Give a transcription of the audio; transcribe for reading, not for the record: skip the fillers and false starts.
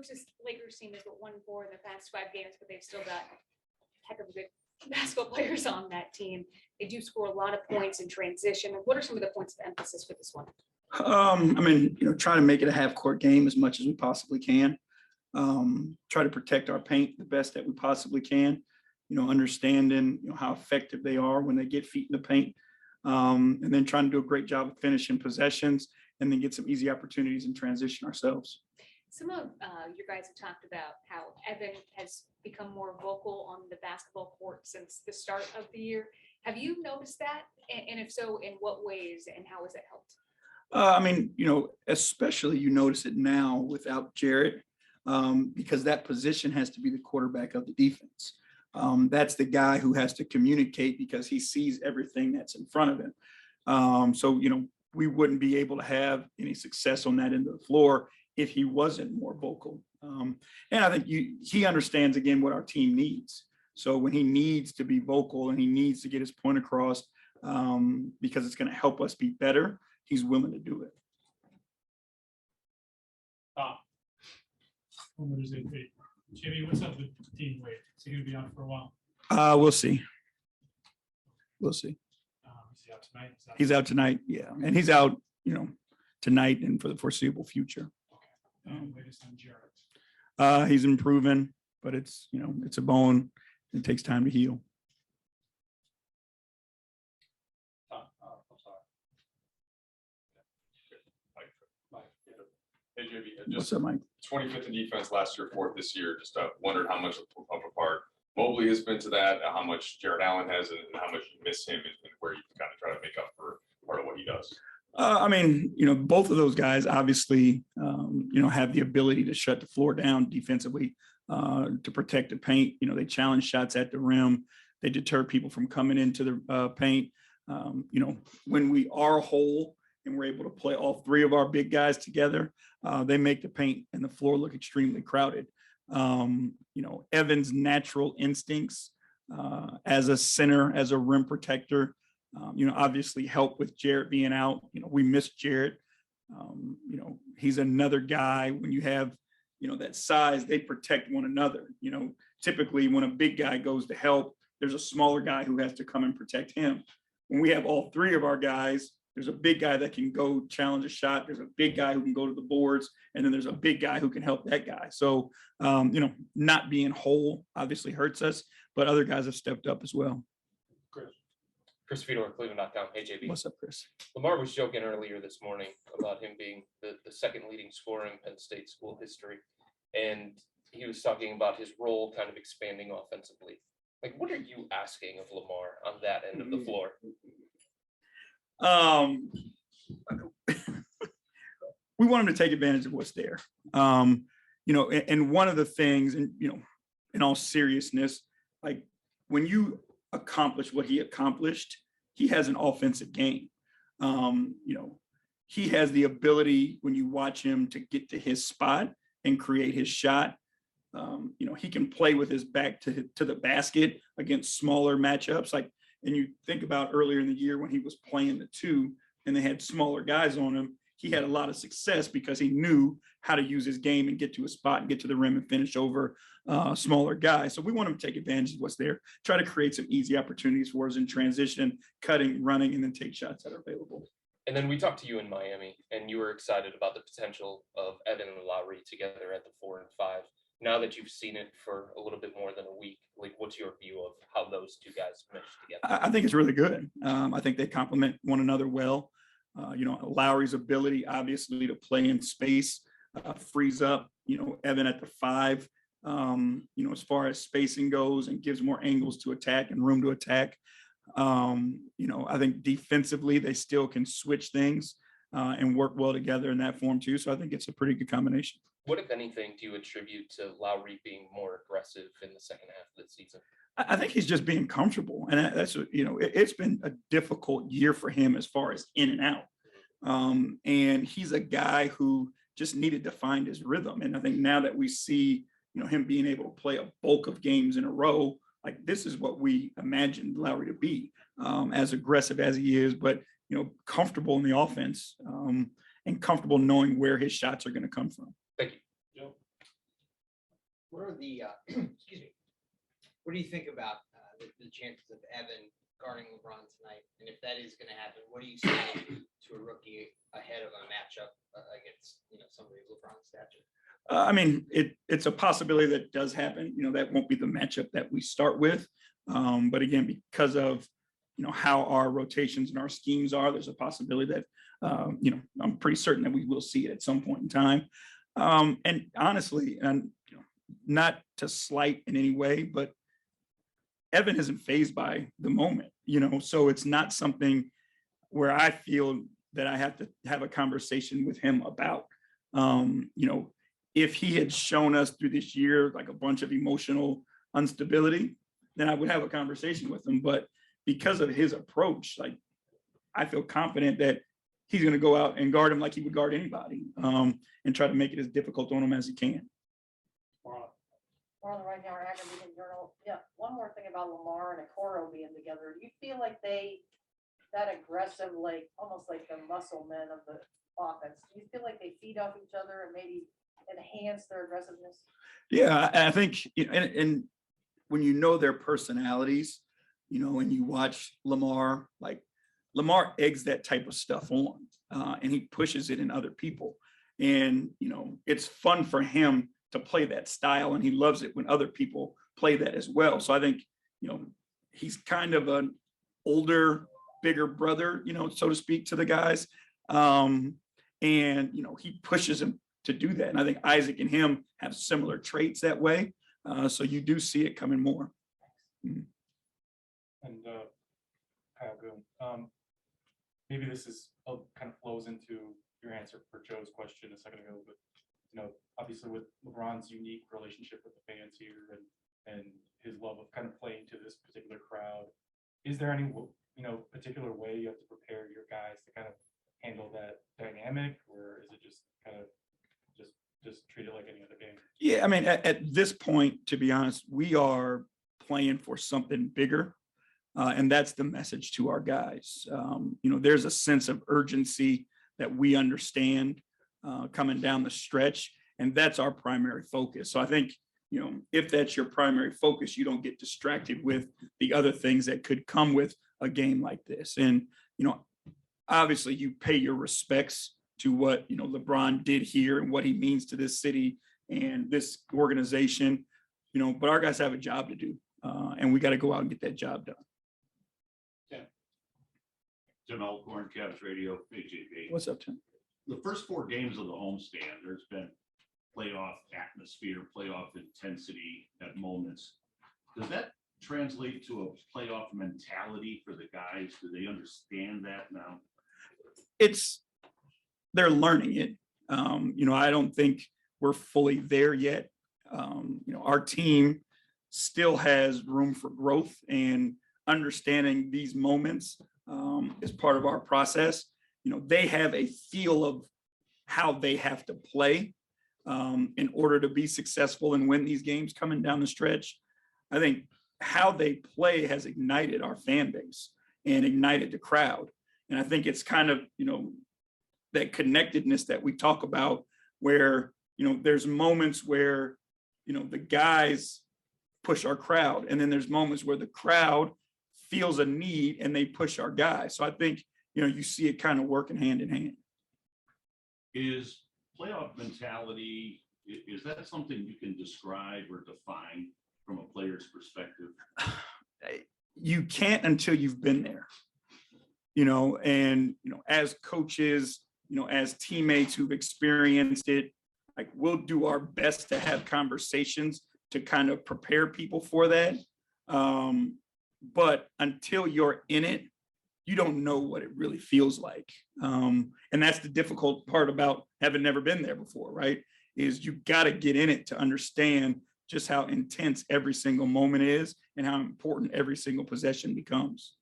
looks as Lakers team has won 4 in the past 5 games, but they've still got a heck of a good basketball players on that team. They do score a lot of points in transition. What are some of the points of emphasis for this one? I mean, try to make it a half-court game as much as we possibly can. Try to protect our paint the best that we possibly can. Understanding how effective they are when they get feet in the paint, and then trying to do a great job of finishing possessions, and then get some easy opportunities in transition ourselves. Some of you guys have talked about how Evan has become more vocal on the basketball court since the start of the year. Have you noticed that? And if so, in what ways and how has it helped? I mean, especially you notice it now without Jarrett, because that position has to be the quarterback of the defense. That's the guy who has to communicate because he sees everything that's in front of him. So, we wouldn't be able to have any success on that end of the floor if he wasn't more vocal. And I think he understands, again, what our team needs. So when he needs to be vocal and he needs to get his point across, because it's going to help us be better, he's willing to do it. Jimmy, what's up with Dean Wade? Is he going to be out for a while? We'll see. We'll see. Is he out tonight? He's out tonight, yeah, and he's out, tonight and for the foreseeable future. Okay. And latest on Jarrett. He's improving, but it's it's a bone. It takes time to heal. I'm sorry. Hey, JB, What's just up, Mike? 25th in defense last year, 4th this year. Just wondered how much of a part Mobley has been to that, how much Jared Allen has, and how much you miss him, and where you kind of try to make up for part of what he does. I mean, both of those guys obviously, have the ability to shut the floor down defensively, to protect the paint. They challenge shots at the rim. They deter people from coming into the paint. When we are whole and we're able to play all 3 of our big guys together, they make the paint and the floor look extremely crowded. Evan's natural instincts as a center, as a rim protector, obviously help with Jarrett being out. We miss Jarrett. He's another guy when you have, that size, they protect one another. Typically when a big guy goes to help, there's a smaller guy who has to come and protect him. When we have all 3 of our guys, there's a big guy that can go challenge a shot. There's a big guy who can go to the boards, and then there's a big guy who can help that guy. So, not being whole obviously hurts us, but other guys have stepped up as well. Chris Fedor, Cleveland.com. Hey, JB. What's up, Chris? Lamar was joking earlier this morning about him being the second leading scorer in Penn State school history. And he was talking about his role kind of expanding offensively. Like, what are you asking of Lamar on that end of the floor? We want him to take advantage of what's there. And one of the things, and in all seriousness, like when you accomplish what he accomplished, he has an offensive game. He has the ability when you watch him to get to his spot and create his shot. He can play with his back to the basket against smaller matchups. And you think about earlier in the year when he was playing the 2 and they had smaller guys on him, he had a lot of success because he knew how to use his game and get to a spot and get to the rim and finish over smaller guys. So we want him to take advantage of what's there, try to create some easy opportunities for us in transition, cutting, running, and then take shots that are available. And then we talked to you in Miami, and you were excited about the potential of Evan and Lowry together at the 4 and 5. Now that you've seen it for a little bit more than a week, like what's your view of how those 2 guys mesh together? I think it's really good. I think they complement one another well. Lowry's ability, obviously, to play in space frees up, Evan at the 5, as far as spacing goes, and gives more angles to attack and room to attack. I think defensively, they still can switch things and work well together in that form too. So I think it's a pretty good combination. What, if anything, do you attribute to Lowry being more aggressive in the second half of the season? I think he's just being comfortable. And that's, it's been a difficult year for him as far as in and out. And he's a guy who just needed to find his rhythm. And I think now that we see, him being able to play a bulk of games in a row, like this is what we imagined Lowry to be, as aggressive as he is, but, comfortable in the offense, and comfortable knowing where his shots are going to come from. Thank you. What are the, excuse me, what do you think about the chances of Evan guarding LeBron tonight? And if that is going to happen, what do you say to a rookie ahead of a matchup against, somebody of LeBron's stature? I mean, it's a possibility that does happen. That won't be the matchup that we start with. But again, because of, how our rotations and our schemes are, there's a possibility that, I'm pretty certain that we will see it at some point in time. And honestly, and not to slight in any way, but Evan isn't fazed by the moment, so it's not something where I feel that I have to have a conversation with him about. If he had shown us through this year like a bunch of emotional instability, then I would have a conversation with him. But because of his approach, like, I feel confident that he's going to go out and guard him like he would guard anybody, and try to make it as difficult on him as he can. We're on the right now, our Academic Journal. Yeah, one more thing about Lamar and Okoro being together. Do you feel like that aggressive, like almost like the muscle men of the offense, do you feel like they feed off each other and maybe enhance their aggressiveness? Yeah, I think, and when their personalities, and you watch Lamar, like Lamar eggs that type of stuff on, and he pushes it in other people. And, it's fun for him to play that style, and he loves it when other people play that as well. So I think, he's kind of an older, bigger brother, so to speak, to the guys. And, he pushes him to do that. And I think Isaac and him have similar traits that way. So you do see it coming more. And Kyle Goon, maybe this is kind of flows into your answer for Joe's question a second ago, but obviously with LeBron's unique relationship with the fans here and his love of kind of playing to this particular crowd, is there any particular way you have to prepare your guys to kind of handle that dynamic, or is it just kind of just treat it like any other game? Yeah, I mean, at this point, to be honest, we are playing for something bigger, and that's the message to our guys. There's a sense of urgency that we understand coming down the stretch, and that's our primary focus. So I think, if that's your primary focus, you don't get distracted with the other things that could come with a game like this. And, obviously you pay your respects to what, LeBron did here and what he means to this city and this organization, but our guys have a job to do, and we got to go out and get that job done. Tim Alcorn, Cavs Radio, AJP. What's up, Tim? The first 4 games of the homestand, there's been playoff atmosphere, playoff intensity at moments. Does that translate to a playoff mentality for the guys? Do they understand that now? They're learning it. I don't think we're fully there yet. Our team still has room for growth, and understanding these moments is part of our process. They have a feel of how they have to play in order to be successful and win these games coming down the stretch. I think how they play has ignited our fan base and ignited the crowd. And I think it's kind of, that connectedness that we talk about where, there's moments where, the guys push our crowd, and then there's moments where the crowd feels a need and they push our guys. So I think, you see it kind of working hand in hand. Is playoff mentality, is that something you can describe or define from a player's perspective? You can't until you've been there, and, as coaches, as teammates who've experienced it, like, we'll do our best to have conversations to kind of prepare people for that. But until you're in it, you don't know what it really feels like. And that's the difficult part about having never been there before, right? Is you got to get in it to understand just how intense every single moment is and how important every single possession becomes.